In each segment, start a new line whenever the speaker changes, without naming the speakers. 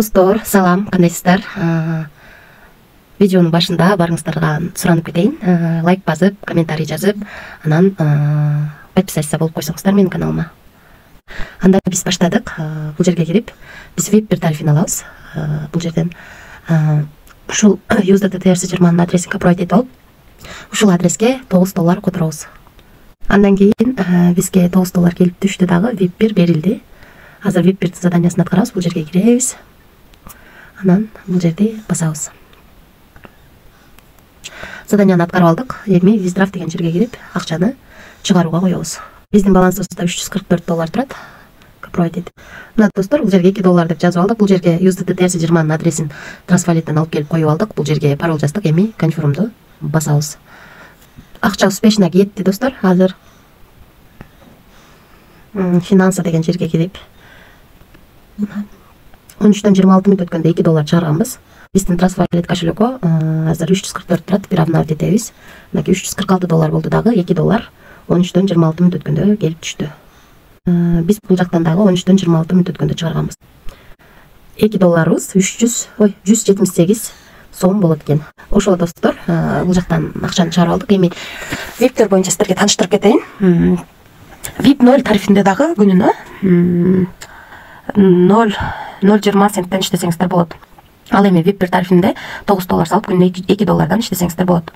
Достор, салам, кандайсыздар? Видеонун башында барыңыздарга суранып кетейин. Лайк басып, комментарий жазып, анан подписаться болуп койсоңуздар менин каналыма. Анда биз баштадык. Бул жерге кирип, биз VIP бир тарифин алабыз. Бул жерден ушул USDT-TRC20 адресин копировать этип алып, ушул адреске $9 которобуз. Андан кийин бизге $9 келип түштү дагы, VIP 1 берилди. Азыр VIP 1 заданиясын аткарабыз. Бул жерге киребиз. Анан бул жерди басабыз. Заданияны аткарып алдык. Эми withdraw деген жерге кирип, акчаны чыгарууга коебуз. Биздин балансыбызда $344 турат. Копировать этип. Мына достор, бул жерге $2 деп жазып алдык. Бул жерге USDT-TRC20 адресин трансфалиттен алып келип коюп алдык. Бул жерге пароль жаздык. Эми конфирмду басабыз. Акча успешно кетти, достор. Азыр финансы деген жерге кирип 13-26 мүнөт өткөндө $2 чыгарганбыз. Биздин трансфалит кошелёкко азыр 344 турат. Бир обновить этебиз. Мынакей $346 болду дагы. $2 13-26 мүнөт өткөндө келип түштү. Биз бул жактан дагы 13-26 мүнөт өткөндө чыгарганбыз. $2 178 сом болот экен. Ошол достор, бул жактан акчаны чыгарып алдык. Эми VIP боюнча сиздерге тааныштырып кетейин. VIP 0 тарифинде дагы күнүнө 0.20 центтен иштесеңиздер болот. Ал эми VIP 1 тарифинде $9 салып күнүнө $2 иштесеңиздер болот.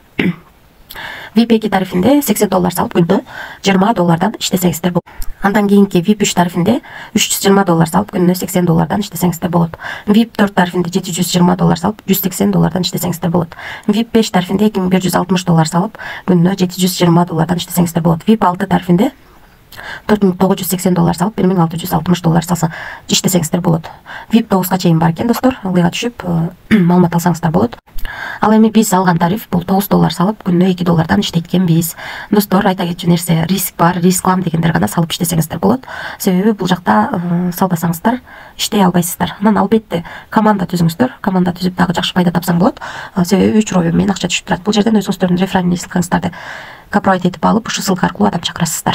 VIP 2 тарифинде $80 салып күнүнө $20 иштесеңиздер болот. Андан кийинки VIP 3 тарифинде $320 салып күнүнө $80 иштесеңиздер болот. VIP 4 тарифинде $720 салып $180 иштесеңиздер болот. VIP 5 тарифинде $2160 салып күнүнө $720 иштесеңиздер болот. VIP 6 тарифинде $4980 салып $1660 салса иштесеңиздер болот. VIP 9га чейин бар экен, достор. Ылыйга түшүп маалымат алсаңыздар болот. Ал эми биз алган тариф бул $9 салып күнүнө $2 иштейт экенбиз. Достор, айта кетчү нерсе, риск бар, рисклам дегендер гана салып иштесеңиздер болот. Себеби бул жакта салбасаңыздар иштей албайсыздар. Анан албетте команда түзүңүздөр. Команда түзүп дагы жакшы пайда тапсаң болот. Себеби 3 рой менен акча түшүп турат. Бул жерден өзүңүздөрдүн реферальный ссылкаңыздарды копировать этип алып, ушул ссылка аркылуу адам чакырасыздар.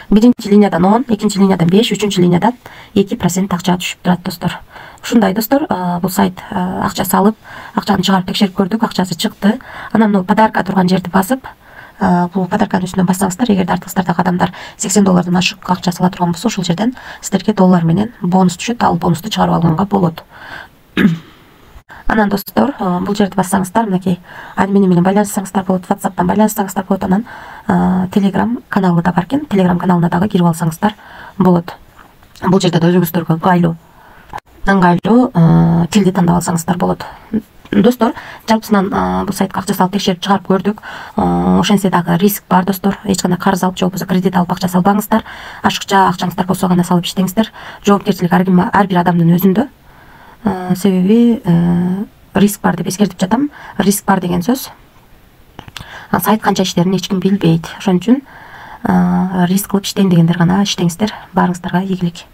Биринчи линиядан 10, экинчи линиядан 5, үчүнчү линиядан 2% акча түшүп турат, достор. Ушундай, достор, бул сайт акча салып, акчаны чыгарып текшерип көрдүк, акчасы чыкты. Анан подарка турган жерди басып, бул подарканын үстүнөн бассаңыздар, эгерде артыңыздардагы адамдар $80 ашык акча сала турган болсо, ошол жерден сиздерге доллар менен бонус түшөт, ал бонусту чыгарып алганга болот. Анан достор, бул жерди бассаңыздар, мынакей админи менен байланышсаңыздар болот, WhatsApp'тан байланышсаңыздар болот, анан Telegram каналы да бар экен, Telegram каналына дагы кирип алсаңыздар болот. Бул жерде да өзүңүздөргө ыңгайлуу тилди тандап алсаңыздар болот. Достор, жалпысынан бул сайтка акча салып текшерип чыгарып көрдүк. Ошентсе дагы риск бар, достор. Эч кандай карыз алып, же болбосо кредит алып акча салбаңыздар. Ашыкча акчаңыздар болсо гана салып иштеңиздер. Жоопкерчилик ар бир адамдын өзүндө. Себеби риск бар деп эскертип жатам. Риск бар деген сөз. Сайт канча иштерин эч ким билбейт. Ошон үчүн риск кылып иштейм дегендер гана иштеңиздер. Баарыңыздарга ийгилик.